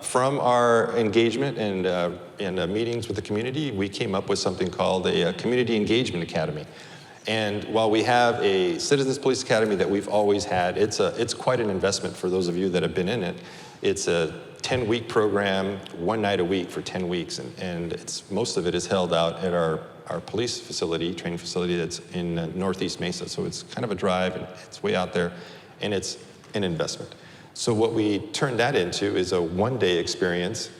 from our engagement and meetings with the community, we came up with something called a Community Engagement Academy. And while we have a Citizens Police Academy that we've always had, it's quite an investment for those of you that have been in it. It's a 10-week program, 1 night a week for 10 weeks, and most of it is held out at our police facility, training facility that's in Northeast Mesa. So it's kind of a drive, and it's way out there, and it's an investment. So what we turned that into is a one-day experience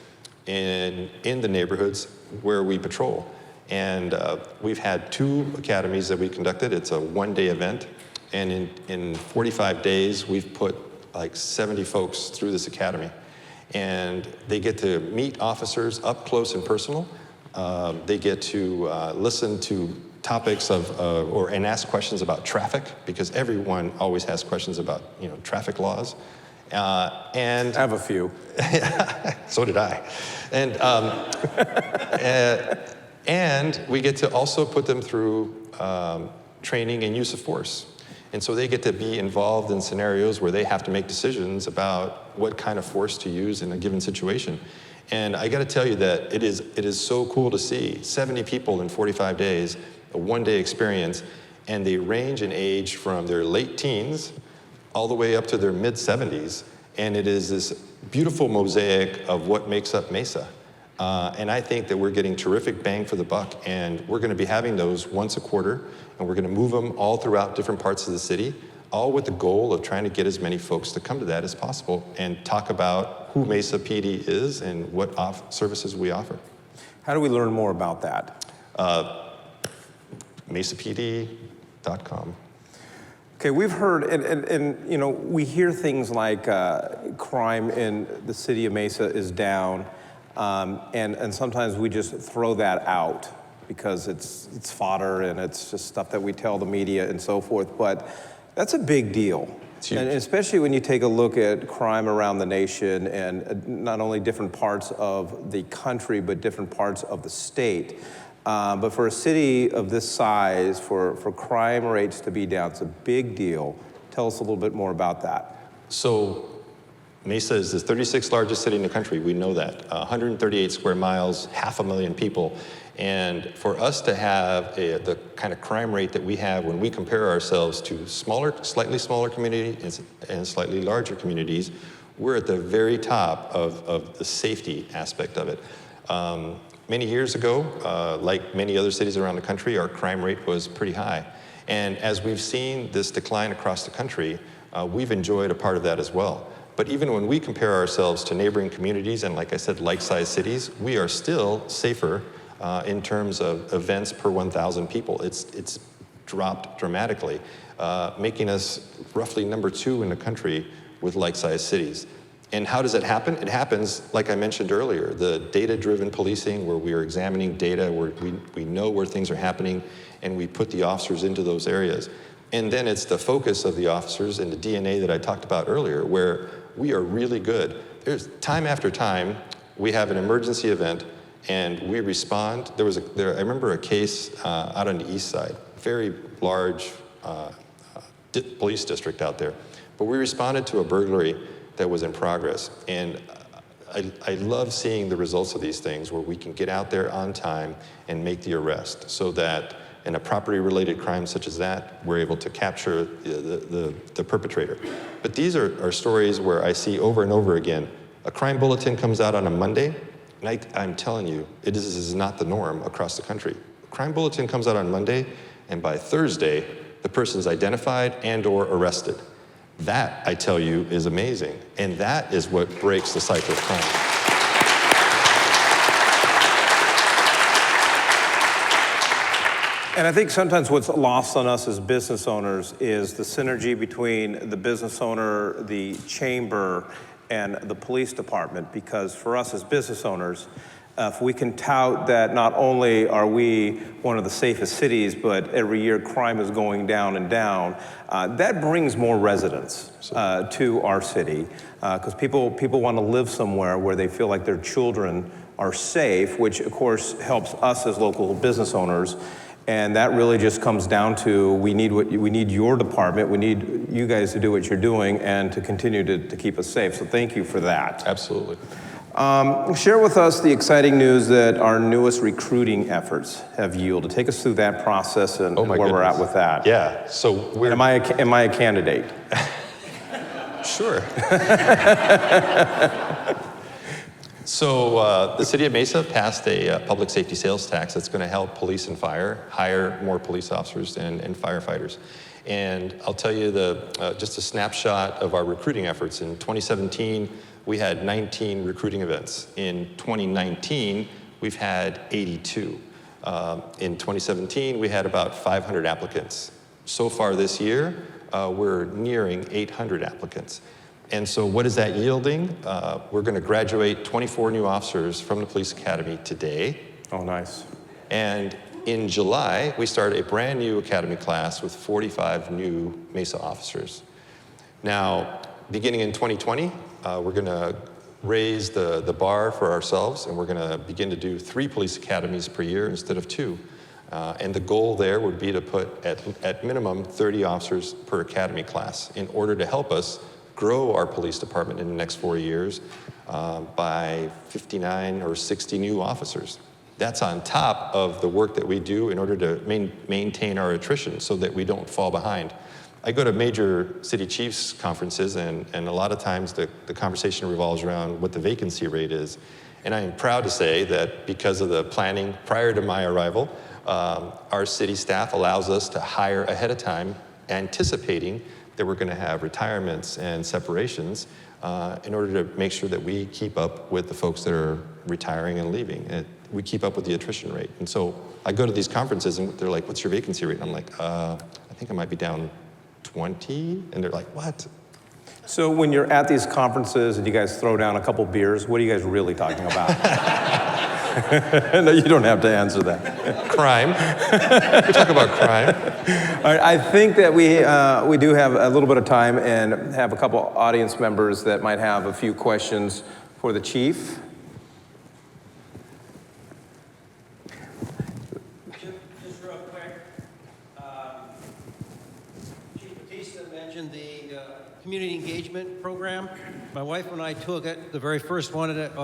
in the neighborhoods where we patrol. And we've had 2 academies that we conducted. It's a one-day event, and in 45 days, we've put like 70 folks through this academy. And they get to meet officers up close and personal. They get to listen to topics and ask questions about traffic, because everyone always has questions about traffic laws. And I have a few. So did I. And we get to also put them through training and use of force. And so they get to be involved in scenarios where they have to make decisions about what kind of force to use in a given situation. And I got to tell you that it is so cool to see 70 people in 45 days, a one-day experience, and they range in age from their late teens all the way up to their mid-70s. And it is this beautiful mosaic of what makes up Mesa. And I think that we're getting terrific bang for the buck, and we're going to be having those once a quarter, and we're going to move them all throughout different parts of the city, all with the goal of trying to get as many folks to come to that as possible and talk about who Mesa PD is and what services we offer. How do we learn more about that? MesaPD.com. Okay, we've heard, and we hear things like crime in the city of Mesa is down. And sometimes we just throw that out because it's fodder and it's just stuff that we tell the media and so forth. But that's a big deal. It's huge. And especially when you take a look at crime around the nation and not only different parts of the country, but different parts of the state. But for a city of this size, for crime rates to be down, it's a big deal. Tell us a little bit more about that. So Mesa is the 36th largest city in the country. We know that. 138 square miles, 500,000 people. And for us to have the kind of crime rate that we have when we compare ourselves to slightly smaller communities and slightly larger communities, we're at the very top of the safety aspect of it. Many years ago, like many other cities around the country, our crime rate was pretty high. And as we've seen this decline across the country, we've enjoyed a part of that as well. But even when we compare ourselves to neighboring communities and, like I said, like-sized cities, we are still safer in terms of events per 1,000 people. It's dropped dramatically, making us roughly number 2 in the country with like-sized cities. And how does it happen? It happens, like I mentioned earlier, the data-driven policing, where we are examining data, where we know where things are happening, and we put the officers into those areas. And then it's the focus of the officers and the DNA that I talked about earlier, where we are really good. There's time after time, we have an emergency event and we respond. I remember a case out on the east side, very large police district out there, but we responded to a burglary that was in progress. And I love seeing the results of these things where we can get out there on time and make the arrest so that in a property-related crime such as that, we're able to capture the perpetrator. But these are stories where I see over and over again, a crime bulletin comes out on a Monday, and I'm telling you, this is not the norm across the country. A crime bulletin comes out on Monday, and by Thursday, the person's identified and or arrested. That, I tell you, is amazing. And that is what breaks the cycle of crime. And I think sometimes what's lost on us as business owners is the synergy between the business owner, the chamber, and the police department. Because for us as business owners, if we can tout that not only are we one of the safest cities, but every year crime is going down and down, that brings more residents to our city. Because people want to live somewhere where they feel like their children are safe, which of course helps us as local business owners. And that really just comes down to we need your department, we need you guys to do what you're doing and to continue to keep us safe. So thank you for that. Absolutely. Share with us the exciting news that our newest recruiting efforts have yielded. Take us through that process and where we're at with that. Yeah, so am I a candidate? Sure. So the city of Mesa passed a public safety sales tax that's going to help police and fire hire more police officers and firefighters. And I'll tell you just a snapshot of our recruiting efforts. In 2017, we had 19 recruiting events. In 2019, we've had 82. In 2017, we had about 500 applicants. So far this year, we're nearing 800 applicants. And so what is that yielding? We're going to graduate 24 new officers from the police academy today. Oh, nice. And in July, we start a brand new academy class with 45 new Mesa officers. Now, beginning in 2020, we're going to raise the bar for ourselves, and we're going to begin to do 3 police academies per year instead of 2. And the goal there would be to put at minimum 30 officers per academy class in order to help us grow our police department in the next 4 years by 59 or 60 new officers. That's on top of the work that we do in order to maintain our attrition so that we don't fall behind. I go to major city chiefs conferences, and a lot of times the conversation revolves around what the vacancy rate is. And I am proud to say that because of the planning prior to my arrival, our city staff allows us to hire ahead of time, anticipating that we're going to have retirements and separations in order to make sure that we keep up with the folks that are retiring and leaving. And we keep up with the attrition rate. And so I go to these conferences and they're like, what's your vacancy rate? And I'm like, I think I might be down 20. And they're like, what? So when you're at these conferences and you guys throw down a couple beers, what are you guys really talking about? No, you don't have to answer that. Crime. We talk about crime. All right, I think that we do have a little bit of time and have a couple audience members that might have a few questions for the chief. Just real quick, Chief Batista mentioned the community engagement program. My wife and I took it, the very first one at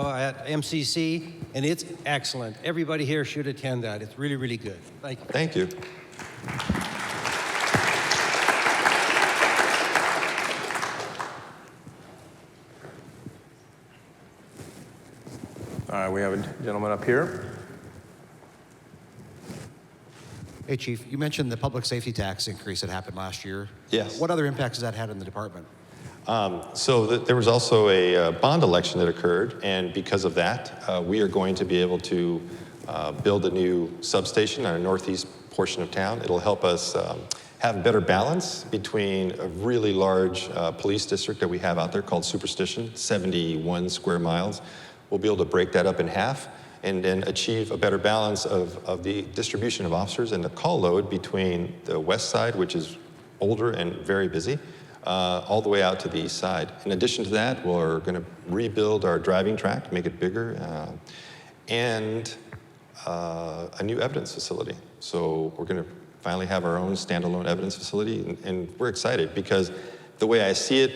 MCC, and it's excellent. Everybody here should attend that. It's really, really good. Thank you. Thank you. All right, we have a gentleman up here. Hey, Chief, you mentioned the public safety tax increase that happened last year. Yes. What other impacts has that had on the department? There was also a bond election that occurred, and because of that, we are going to be able to build a new substation on our northeast portion of town. It'll help us have better balance between a really large police district that we have out there called Superstition, 71 square miles. We'll be able to break that up in half and then achieve a better balance of the distribution of officers and the call load between the west side, which is older and very busy, all the way out to the east side. In addition to that, we're going to rebuild our driving track, make it bigger, and a new evidence facility. So we're going to finally have our own standalone evidence facility, and we're excited because the way I see it,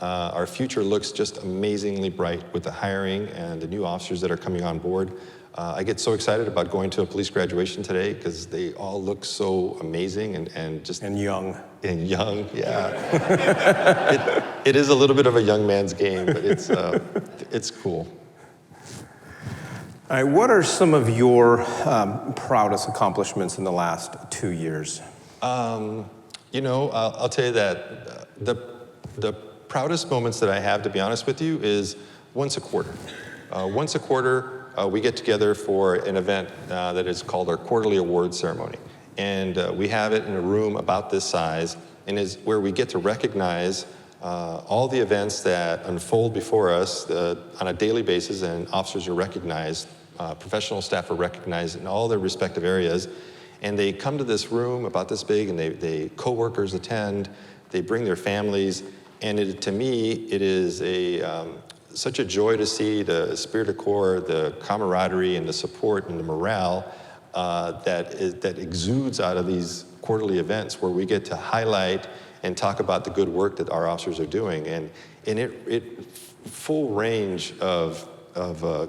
our future looks just amazingly bright with the hiring and the new officers that are coming on board. I get so excited about going to a police graduation today because they all look so amazing and just... And young. And young, yeah. it is a little bit of a young man's game, but it's cool. All right, what are some of your proudest accomplishments in the last 2 years? You know, I'll tell you that the proudest moments that I have, to be honest with you, is once a quarter. Once a quarter, we get together for an event that is called our quarterly award ceremony. And we have it in a room about this size, and is where we get to recognize all the events that unfold before us on a daily basis, and officers are recognized, professional staff are recognized in all their respective areas. And they come to this room about this big, and they co-workers attend, they bring their families, and to me, it is such a joy to see the esprit de corps, the camaraderie and the support and the morale that exudes out of these quarterly events where we get to highlight and talk about the good work that our officers are doing. And it full range of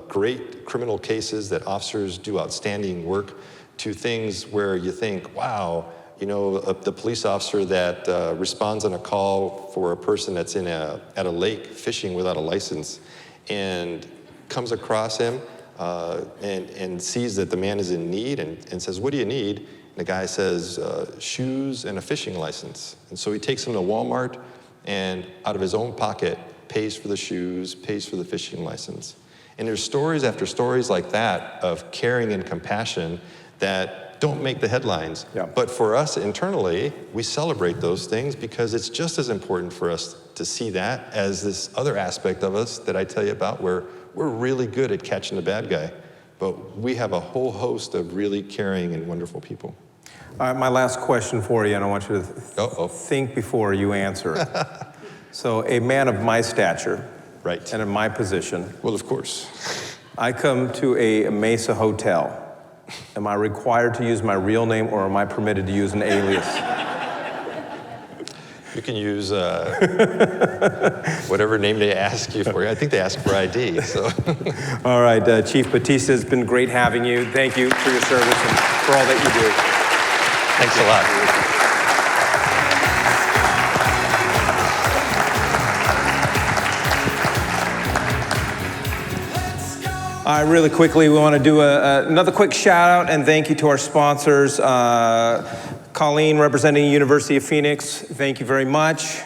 great criminal cases that officers do outstanding work to things where you think, wow, you know, the police officer that responds on a call for a person that's at a lake fishing without a license and comes across him and sees that the man is in need and says, what do you need? And the guy says, shoes and a fishing license. And so he takes him to Walmart and out of his own pocket pays for the shoes, pays for the fishing license. And there's stories after stories like that of caring and compassion that don't make the headlines. Yeah. But for us internally, we celebrate those things because it's just as important for us to see that as this other aspect of us that I tell you about where we're really good at catching the bad guy. But we have a whole host of really caring and wonderful people. All right, my last question for you, and I want you to think before you answer. So a man of my stature, right, and in my position, well, of course, I come to a Mesa hotel. Am I required to use my real name, or am I permitted to use an alias? You can use whatever name they ask you for. I think they ask for ID. So. All right, Chief Batista, it's been great having you. Thank you for your service and for all that you do. Thanks a lot. All right, really quickly, we want to do another quick shout out and thank you to our sponsors. Colleen, representing University of Phoenix, thank you very much.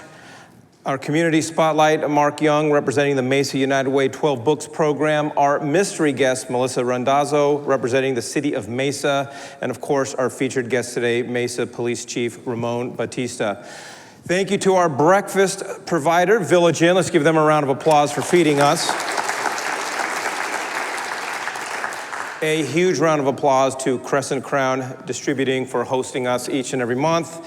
Our community spotlight, Mark Young, representing the Mesa United Way 12 Books program. Our mystery guest, Melissa Randazzo, representing the city of Mesa. And of course, our featured guest today, Mesa Police Chief Ramon Batista. Thank you to our breakfast provider, Village Inn. Let's give them a round of applause for feeding us. A huge round of applause to Crescent Crown Distributing for hosting us each and every month.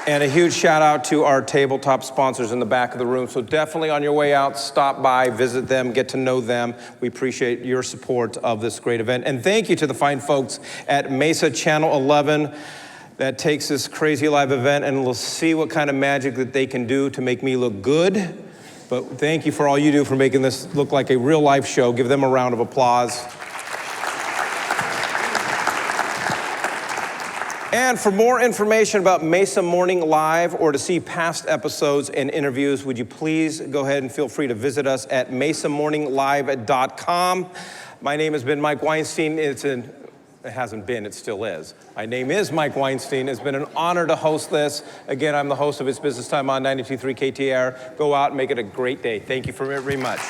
And a huge shout out to our tabletop sponsors in the back of the room. So definitely on your way out, stop by, visit them, get to know them. We appreciate your support of this great event. And thank you to the fine folks at Mesa Channel 11 that takes this crazy live event, and we'll see what kind of magic that they can do to make me look good. But thank you for all you do for making this look like a real life show. Give them a round of applause. And for more information about Mesa Morning Live or to see past episodes and interviews, would you please go ahead and feel free to visit us at mesamorninglive.com. My name has been Mike Weinstein. It hasn't been, it still is. My name is Mike Weinstein. It's been an honor to host this. Again, I'm the host of It's Business Time on 92.3 KTR. Go out and make it a great day. Thank you very much.